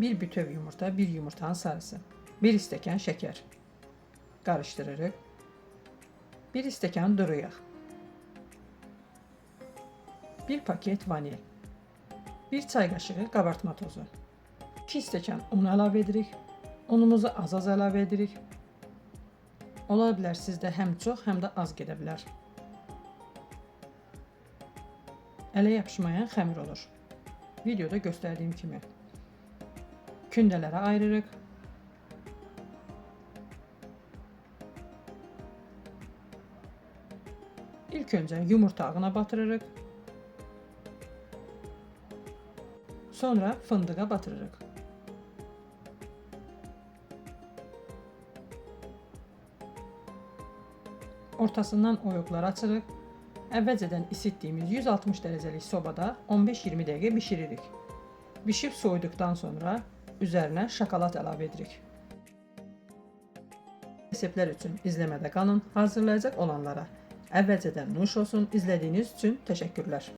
1 bütöv yumurta, 1 yumurtanın sarısı, 1 stəkan şəkər. Qarışdırırıq. 1 stəkan duru yağ. 1 paket vanil. 1 çay qaşığı qabartma tozu. 2 stəkan un əlavə edirik. Unumuzu az-az əlavə edirik. Ola bilər sizdə həm çox, həm də az gedə bilər. Ələ yapışmayan xəmir olur. Videoda göstərdiyim kimi. Kündələrə ayırırıq. İlk öncə yumurta ağına batırırıq. Sonra fındığa batırırıq. Ortasından oyuqlar açırıq. Əvvəlcədən isitdiyimiz 160 dərəcəlik sobada 15-20 dəqiqə bişiririk. Bişib soyuduqdan sonra üzərinə şokolad əlavə edirik. Reseptlər üçün izləmədə qalın. Hazırlayacaq olanlara əvvəlcədən nuş olsun. İzlədiyiniz üçün təşəkkürlər.